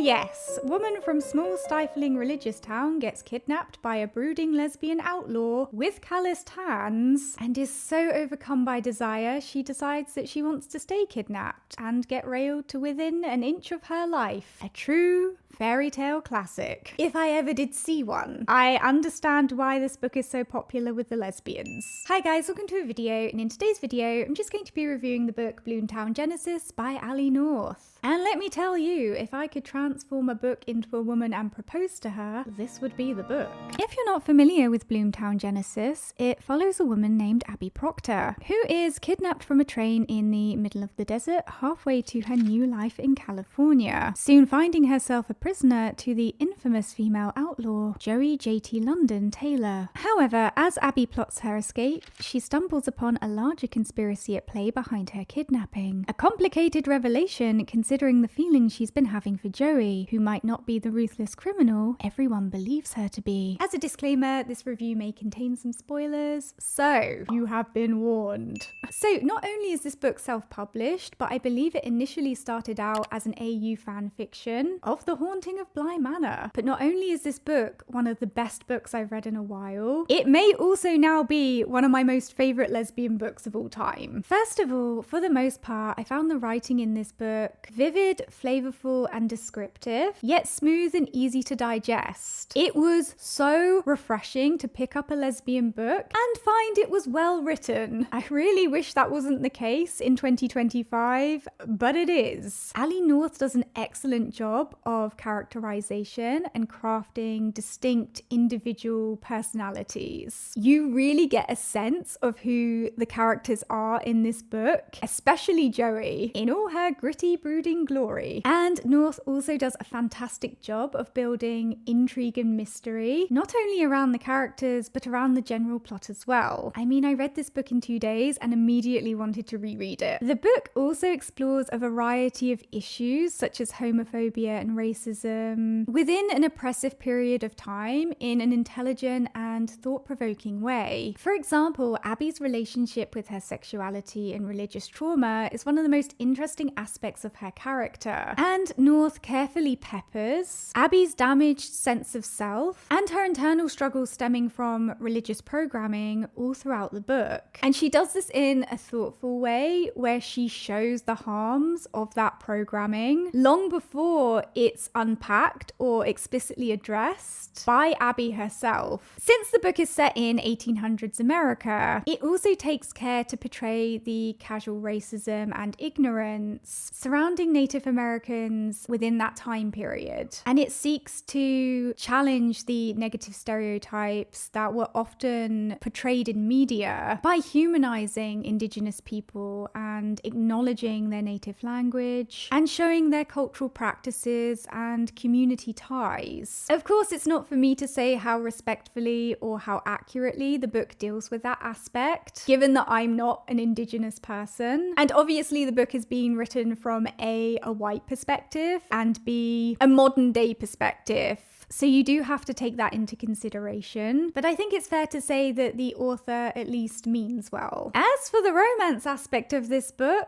Yes, woman from small stifling religious town gets kidnapped by a brooding lesbian outlaw with calloused hands and is so overcome by desire she decides that she wants to stay kidnapped and get railed to within an inch of her life. A true fairy tale classic, if I ever did see one. I understand why this book is so popular with the lesbians. Hi guys, welcome to a video, and in today's video I'm just going to be reviewing the book Bloomtown Genesis by Ali North. And let me tell you, if I could transform a book into a woman and propose to her, this would be the book. If you're not familiar with Bloomtown Genesis, it follows a woman named Abby Proctor, who is kidnapped from a train in the middle of the desert halfway to her new life in California, soon finding herself a prisoner to the infamous female outlaw, Joey J.T. London Taylor. However, as Abby plots her escape, she stumbles upon a larger conspiracy at play behind her kidnapping. A complicated revelation considering the feelings she's been having for Joey, who might not be the ruthless criminal everyone believes her to be. As a disclaimer, this review may contain some spoilers, so you have been warned. So not only is this book self-published, but I believe it initially started out as an AU fan fiction of The Haunting of Bly Manor. But not only is this book one of the best books I've read in a while, it may also now be one of my most favourite lesbian books of all time. First of all, for the most part, I found the writing in this book vivid, flavorful, and descriptive, yet smooth and easy to digest. It was so refreshing to pick up a lesbian book and find it was well written. I really wish that wasn't the case in 2025, but it is. Ali North does an excellent job of characterization and crafting distinct individual personalities. You really get a sense of who the characters are in this book, especially Joey, in all her gritty, brooding glory. And North also does a fantastic job of building intrigue and mystery, not only around the characters, but around the general plot as well. I mean, I read this book in 2 days and immediately wanted to reread it. The book also explores a variety of issues such as homophobia and racism within an oppressive period of time in an intelligent and thought-provoking way. For example, Abby's relationship with her sexuality and religious trauma is one of the most interesting aspects of her character, and North carefully peppers Abby's damaged sense of self and her internal struggles stemming from religious programming all throughout the book. And she does this in a thoughtful way where she shows the harms of that programming long before it's unpacked or explicitly addressed by Abby herself. Since the book is set in 1800s America, it also takes care to portray the casual racism and ignorance surrounding Native Americans within that time period. And it seeks to challenge the negative stereotypes that were often portrayed in media by humanizing Indigenous people and acknowledging their native language and showing their cultural practices and community ties. Of course, it's not for me to say how respectfully or how accurately the book deals with that aspect, given that I'm not an Indigenous person. And obviously the book is being written from A, white perspective, and B, a modern day perspective. So you do have to take that into consideration. But I think it's fair to say that the author at least means well. As for the romance aspect of this book,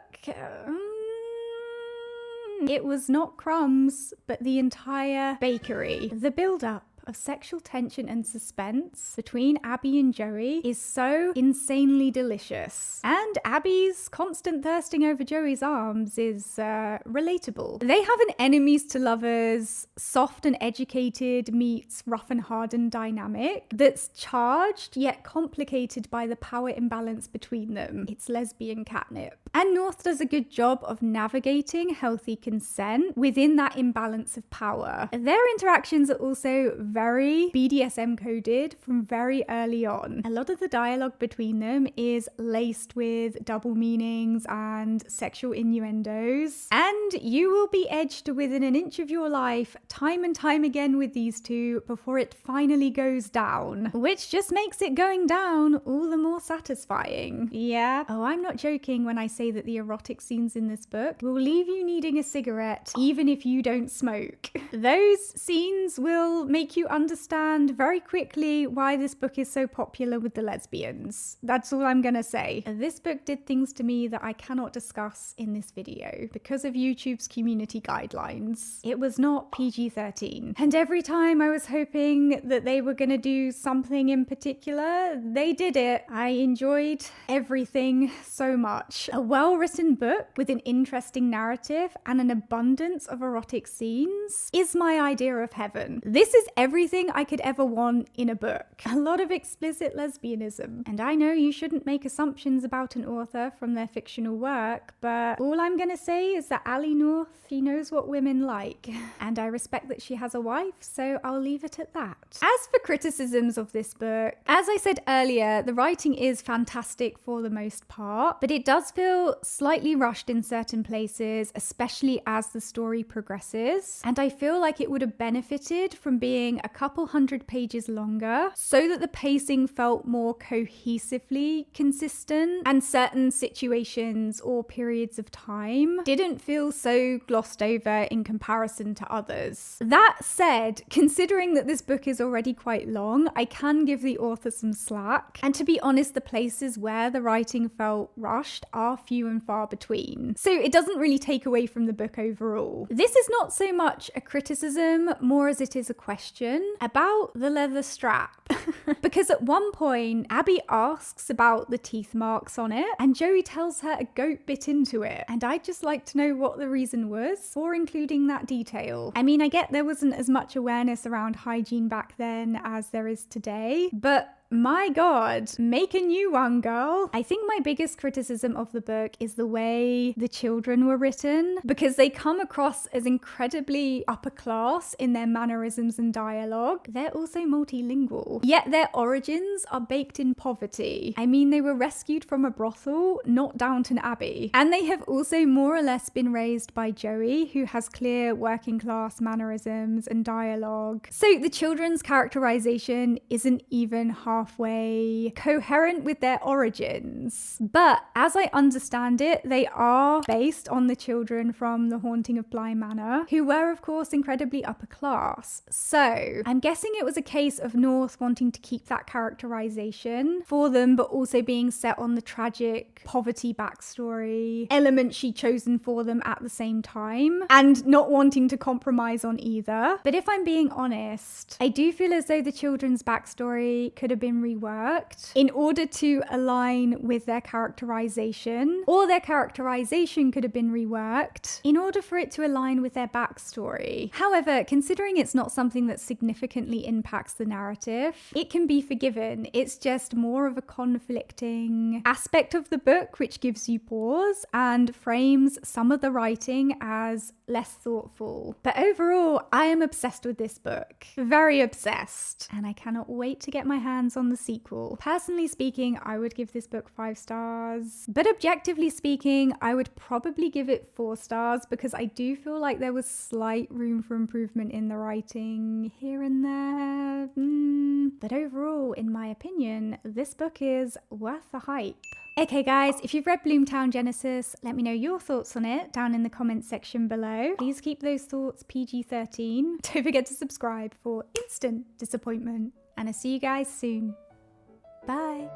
it was not crumbs, but the entire bakery. The build-up of sexual tension and suspense between Abby and Joey is so insanely delicious. And Abby's constant thirsting over Joey's arms is relatable. They have an enemies to lovers, soft and educated meets rough and hardened dynamic that's charged yet complicated by the power imbalance between them. It's lesbian catnip. And North does a good job of navigating healthy consent within that imbalance of power. Their interactions are also very BDSM coded from very early on. A lot of the dialogue between them is laced with double meanings and sexual innuendos, and you will be edged within an inch of your life time and time again with these two before it finally goes down, which just makes it going down all the more satisfying. Yeah, oh, I'm not joking when I say that the erotic scenes in this book will leave you needing a cigarette even if you don't smoke. Those scenes will make you to understand very quickly why this book is so popular with the lesbians. That's all I'm gonna say. This book did things to me that I cannot discuss in this video because of YouTube's community guidelines. It was not PG-13. And every time I was hoping that they were gonna do something in particular, they did it. I enjoyed everything so much. A well-written book with an interesting narrative and an abundance of erotic scenes is my idea of heaven. This is everything I could ever want in a book. A lot of explicit lesbianism. And I know you shouldn't make assumptions about an author from their fictional work, but all I'm gonna say is that Ali North, she knows what women like. And I respect that she has a wife, so I'll leave it at that. As for criticisms of this book, as I said earlier, the writing is fantastic for the most part, but it does feel slightly rushed in certain places, especially as the story progresses. And I feel like it would have benefited from being a couple hundred pages longer so that the pacing felt more cohesively consistent and certain situations or periods of time didn't feel so glossed over in comparison to others. That said, considering that this book is already quite long, I can give the author some slack. And to be honest, the places where the writing felt rushed are few and far between. So it doesn't really take away from the book overall. This is not so much a criticism, more as it is a question about the leather strap. Because at one point, Abby asks about the teeth marks on it, and Joey tells her a goat bit into it. And I'd just like to know what the reason was for including that detail. I mean, I get there wasn't as much awareness around hygiene back then as there is today, but my God, make a new one, girl. I think my biggest criticism of the book is the way the children were written, because they come across as incredibly upper class in their mannerisms and dialogue. They're also multilingual, yet their origins are baked in poverty. I mean, they were rescued from a brothel, not Downton Abbey. And they have also more or less been raised by Joey, who has clear working class mannerisms and dialogue. So the children's characterization isn't even halfway coherent with their origins. But as I understand it, they are based on the children from The Haunting of Bly Manor, who were of course incredibly upper class. So I'm guessing it was a case of North wanting to keep that characterization for them, but also being set on the tragic poverty backstory element she'd chosen for them at the same time, and not wanting to compromise on either. But if I'm being honest, I do feel as though the children's backstory could have been reworked in order to align with their characterization, or their characterization could have been reworked in order for it to align with their backstory. However, considering it's not something that significantly impacts the narrative, it can be forgiven. It's just more of a conflicting aspect of the book which gives you pause and frames some of the writing as less thoughtful. But overall, I am obsessed with this book. Very obsessed. And I cannot wait to get my hands on the sequel. Personally speaking, I would give this book 5 stars. But objectively speaking, I would probably give it 4 stars because I do feel like there was slight room for improvement in the writing here and there. But overall, in my opinion, this book is worth the hype. Okay guys, if you've read Bloomtown Genesis, let me know your thoughts on it down in the comments section below. Please keep those thoughts PG-13. Don't forget to subscribe for instant disappointment. And I'll see you guys soon. Bye.